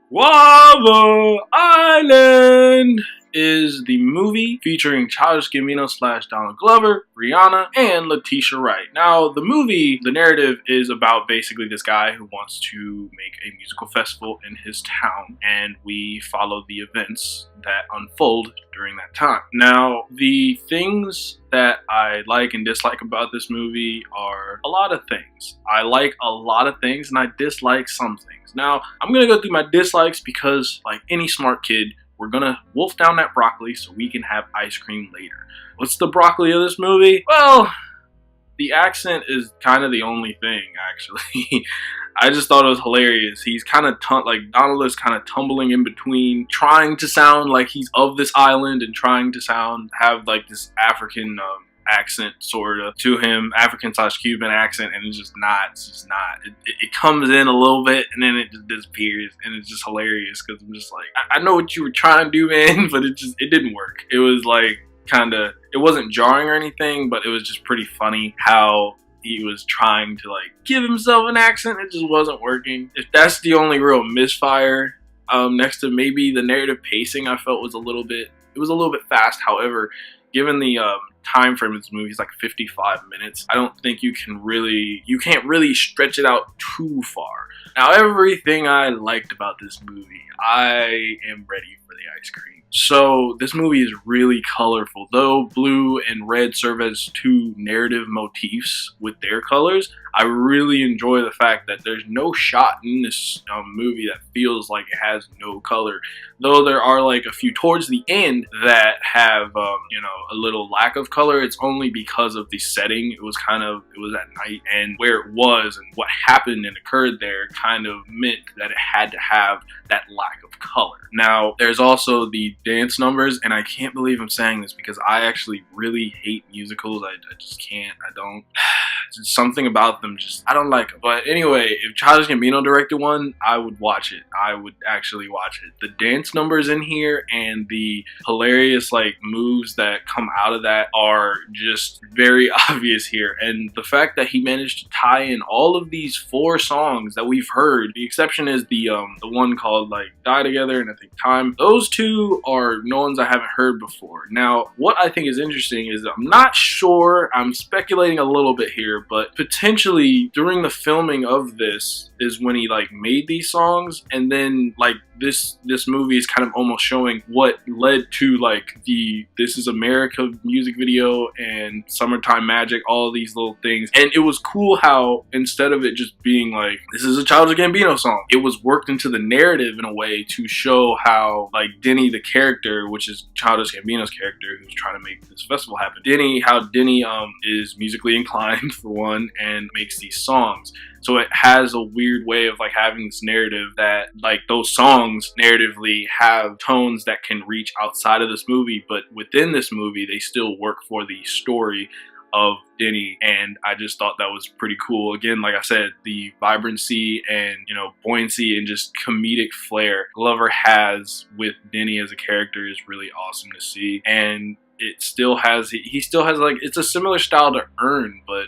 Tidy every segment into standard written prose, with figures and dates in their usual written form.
Guava Island is the movie featuring Childish Gambino / Donald Glover, Rihanna, and Letitia Wright. Now, the movie, the narrative is about basically this guy who wants to make a musical festival in his town, and we follow the events that unfold during that time. Now, the things that I like and dislike about this movie are a lot of things. I like a lot of things and I dislike some things. Now, I'm gonna go through my dislikes because, like any smart kid, we're gonna wolf down that broccoli so we can have ice cream later. What's the broccoli of this movie? Well, the accent is kind of the only thing, actually. I just thought it was hilarious. He's kind of like Donald is kind of tumbling in between, trying to sound like he's of this island and trying to have like this African accent sort of to him, African / Cuban accent, and it's just not. It comes in a little bit and then it just disappears, and it's just hilarious because I'm just like, I know what you were trying to do, man, but it didn't work. It was like it wasn't jarring or anything, but it was just pretty funny how he was trying to like give himself an accent. It just wasn't working. If that's the only real misfire, next to maybe the narrative pacing, I felt was a little bit fast. However, given the time frame of this movie is like 55 minutes, I don't think you can't really stretch it out too far. Now, everything I liked about this movie, I am ready for the ice cream. So this movie is really colorful. Though blue and red serve as two narrative motifs with their colors, I really enjoy the fact that there's no shot in this movie that feels like it has no color. Though there are like a few towards the end that have a little lack of color, it's only because of the setting. It was at night, and where it was and what happened and occurred there kind of meant that it had to have that lack of color. Now, there's also the dance numbers, and I can't believe I'm saying this because I actually really hate musicals. I just can't. I don't. Just something about them, I don't like them. But anyway, if Childish Gambino directed one, I would watch it. I would actually watch it. The dance numbers in here and the hilarious like moves that come out of that are just very obvious here. And the fact that he managed to tie in all of these 4 songs that we've heard, the exception is the one called like Die Together and I think Time. Those 2 are ones I haven't heard before. Now, what I think is interesting is I'm not sure, I'm speculating a little bit here, but potentially during the filming of this is when he like made these songs, and then like this movie is kind of almost showing what led to like the This Is America music video and Summertime Magic, all these little things. And it was cool how instead of it just being like, this is a Childish Gambino song, it was worked into the narrative in a way to show how like Denny the character, which is Childish Gambino's character who's trying to make this festival happen, how Denny is musically inclined for one and makes these songs. So it has a weird way of like having this narrative that like those songs narratively have tones that can reach outside of this movie, but within this movie they still work for the story of Denny, and I just thought that was pretty cool. Again, like I said, the vibrancy and buoyancy and just comedic flair Glover has with Denny as a character is really awesome to see. And he still has like, it's a similar style to Earn, but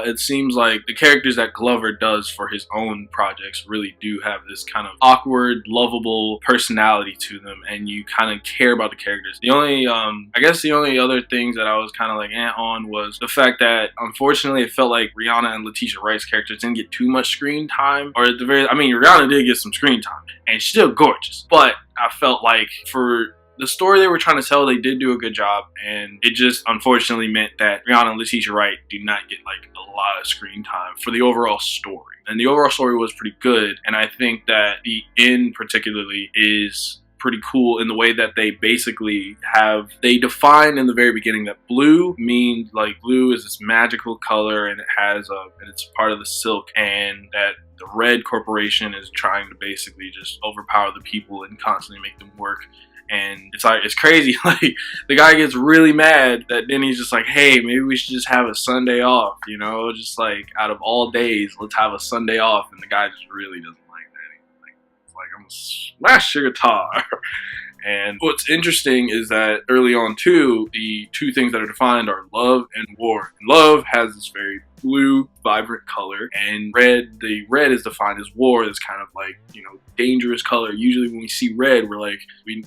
it seems like the characters that Glover does for his own projects really do have this kind of awkward, lovable personality to them, and you kind of care about the characters. The only other things that I was kind of like on was the fact that unfortunately it felt like Rihanna and Letitia Wright's characters didn't get too much screen time, or at the very, Rihanna did get some screen time, and she's still gorgeous, but I felt like for the story they were trying to tell, they did do a good job, and it just unfortunately meant that Rihanna and Letitia Wright do not get like a lot of screen time for the overall story. And the overall story was pretty good, and I think that the end particularly is pretty cool in the way that they basically define in the very beginning that blue means like blue is this magical color, and it's part of the silk, and that the Red Corporation is trying to basically just overpower the people and constantly make them work. And it's crazy. Like, the guy gets really mad that then he's just like, hey, maybe we should just have a Sunday off, just like out of all days, let's have a Sunday off. And the guy just really doesn't like that. He's like, I'm gonna smash your guitar. And what's interesting is that early on too, the two things that are defined are love and war. And love has this very blue, vibrant color, and red, the red is defined as war. This kind of like, you know, dangerous color. Usually when we see red, we're like,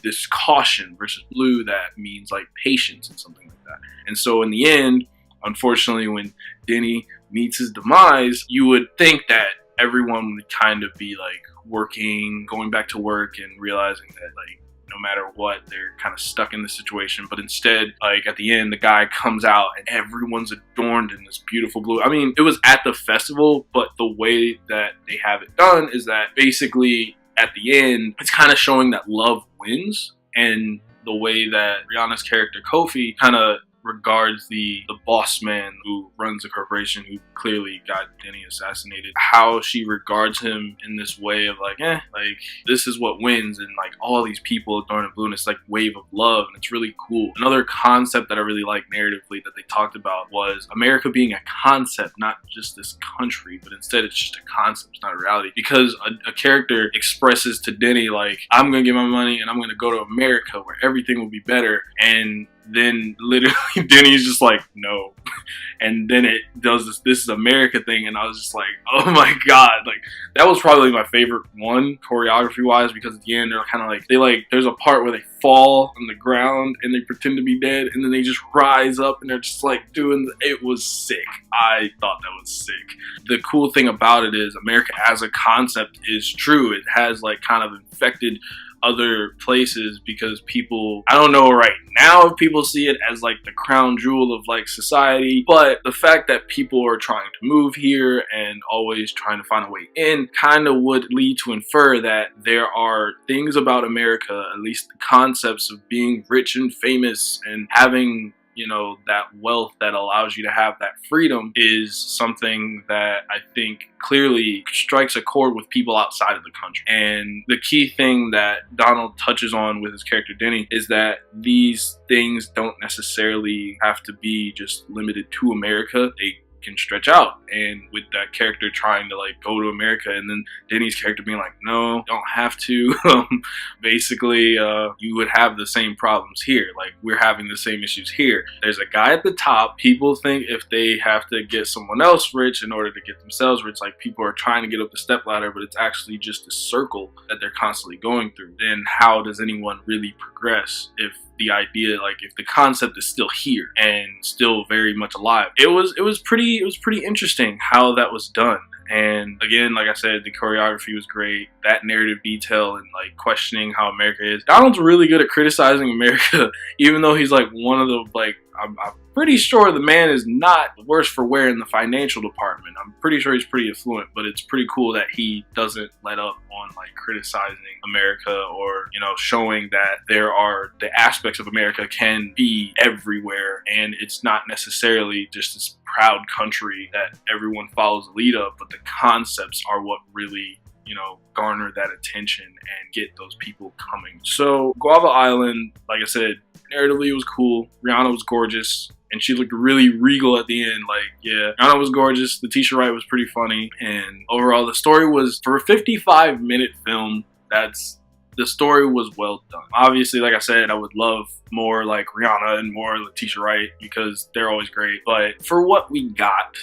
this caution, versus blue that means like patience and something like that. And so in the end, unfortunately, when Denny meets his demise, you would think that everyone would kind of be like working, going back to work, and realizing that like no matter what, they're kind of stuck in the situation. But instead, like at the end, the guy comes out and everyone's adorned in this beautiful blue. I mean, it was at the festival, but the way that they have it done is that basically at the end, it's kind of showing that love wins. And the way that Rihanna's character Kofi kind of regards the boss man who runs the corporation, who clearly got Denny assassinated, how she regards him in this way of like, like this is what wins, and like all these people adorned in blue, and it's like wave of love, and it's really cool. Another concept that I really like narratively that they talked about was America being a concept, not just this country, but instead it's just a concept, it's not a reality. Because a character expresses to Denny like, I'm gonna get my money and I'm gonna go to America where everything will be better, and then literally Denny's just like, no. And then it does this is America thing, and I was just like, oh my god, like that was probably my favorite one choreography wise, because at the end they're kind of like there's a part where they fall on the ground and they pretend to be dead, and then they just rise up and they're just like doing it was sick. I thought that was sick. The cool thing about it is America as a concept is true. It has like kind of infected other places, because people, I don't know right now if people see it as like the crown jewel of like society, but the fact that people are trying to move here and always trying to find a way in kind of would lead to infer that there are things about America, at least the concepts of being rich and famous and having, you know, that wealth that allows you to have that freedom, is something that I think clearly strikes a chord with people outside of the country. And the key thing that Donald touches on with his character Denny is that these things don't necessarily have to be just limited to America. They can stretch out, and with that character trying to like go to America, and then Denny's character being like, no, don't have to. Basically you would have the same problems here, like we're having the same issues here. There's a guy at the top. People think if they have to get someone else rich in order to get themselves rich, like people are trying to get up the step ladder, but it's actually just a circle that they're constantly going through. Then how does anyone really progress if the idea, like if the concept is still here and still very much alive? It was pretty interesting how that was done. And again, like I said, the choreography was great. That narrative detail and like questioning how America is. Donald's really good at criticizing America, even though he's like one of the like, I'm pretty sure the man is not worse for wear in the financial department. I'm pretty sure he's pretty affluent, but it's pretty cool that he doesn't let up on like criticizing America, or, you know, showing that there are the aspects of America can be everywhere, and it's not necessarily just this proud country that everyone follows the lead of, but the concepts are what really, you know, garner that attention and get those people coming. So Guava Island, like I said, narratively it was cool. Rihanna was gorgeous, and she looked really regal at the end. Like, yeah, Rihanna was gorgeous. Letitia Wright was pretty funny, and overall the story was, for a 55-minute film, the story was well done. Obviously, like I said, I would love more like Rihanna and more Letitia Wright, because they're always great. But for what we got,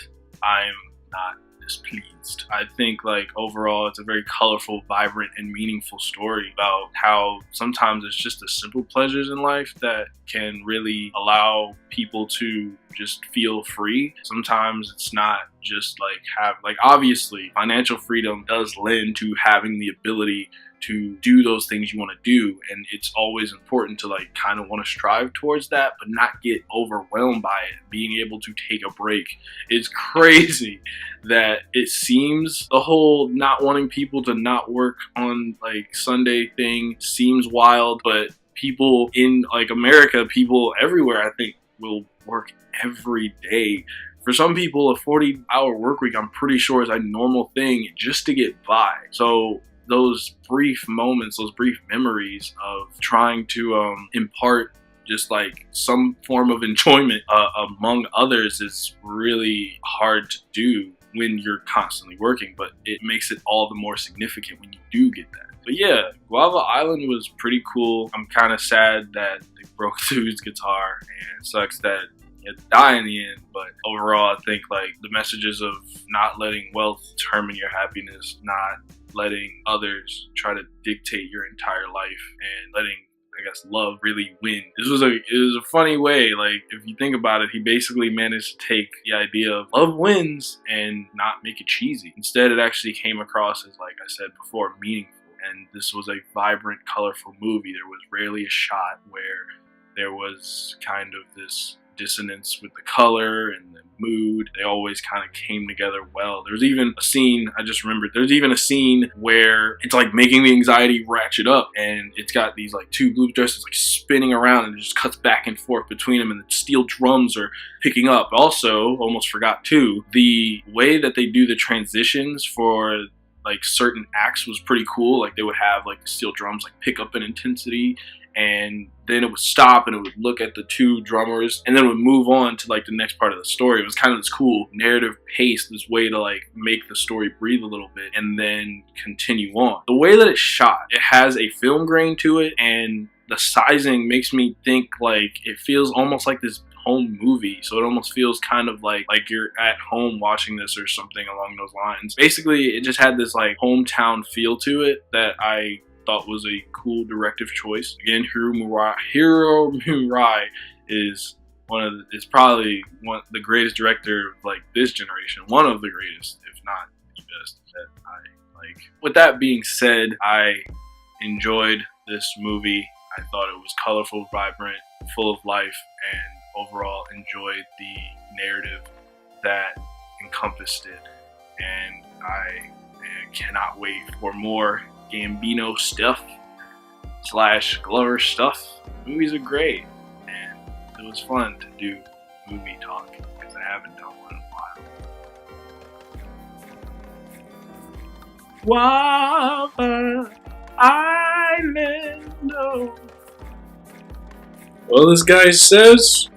I'm not displeased. I think like overall it's a very colorful, vibrant, and meaningful story about how sometimes it's just the simple pleasures in life that can really allow people to just feel free. Sometimes it's not just like obviously financial freedom does lend to having the ability to do those things you want to do, and it's always important to like kind of want to strive towards that, but not get overwhelmed by it. Being able to take a break. It's crazy that it seems the whole not wanting people to not work on like Sunday thing seems wild, but people in like America, people everywhere, I think, will work every day. For some people, a 40-hour work week, I'm pretty sure, is a normal thing just to get by. So those brief moments, those brief memories of trying to impart just like some form of enjoyment among others is really hard to do when you're constantly working, but it makes it all the more significant when you do get that. But yeah, Guava Island was pretty cool. I'm kind of sad that they broke dude's guitar, and it sucks that he had to die in the end. But overall, I think like the messages of not letting wealth determine your happiness, not letting others try to dictate your entire life, and letting, I guess, love really win. It was a funny way. Like, if you think about it, he basically managed to take the idea of love wins and not make it cheesy. Instead, it actually came across as, like I said before, meaningful. And this was a vibrant, colorful movie. There was rarely a shot where there was kind of this dissonance with the color and the mood. They always kind of came together well. There's even a scene, I just remembered, there's even a scene where it's like making the anxiety ratchet up, and it's got these like two blue dresses like spinning around, and it just cuts back and forth between them, and the steel drums are picking up. Also, almost forgot too, the way that they do the transitions for like certain acts was pretty cool. Like they would have like the steel drums like pick up in intensity, and then it would stop and it would look at the two drummers, and then it would move on to like the next part of the story. It was kind of this cool narrative pace, this way to like make the story breathe a little bit and then continue on. The way that it's shot, it has a film grain to it, and the sizing makes me think like it feels almost like this home movie. So it almost feels kind of like you're at home watching this or something along those lines. Basically, it just had this like hometown feel to it that I thought was a cool directive choice. Again, Hiro Murai is probably the greatest director of like this generation, one of the greatest, if not the best, that I like. With that being said, I enjoyed this movie. I thought it was colorful, vibrant, full of life, and overall enjoyed the narrative that encompassed it. And I cannot wait for more Gambino stuff / Glover stuff. Movies are great, and it was fun to do movie talk because I haven't done one in a while. Guava Island. Well, this guy says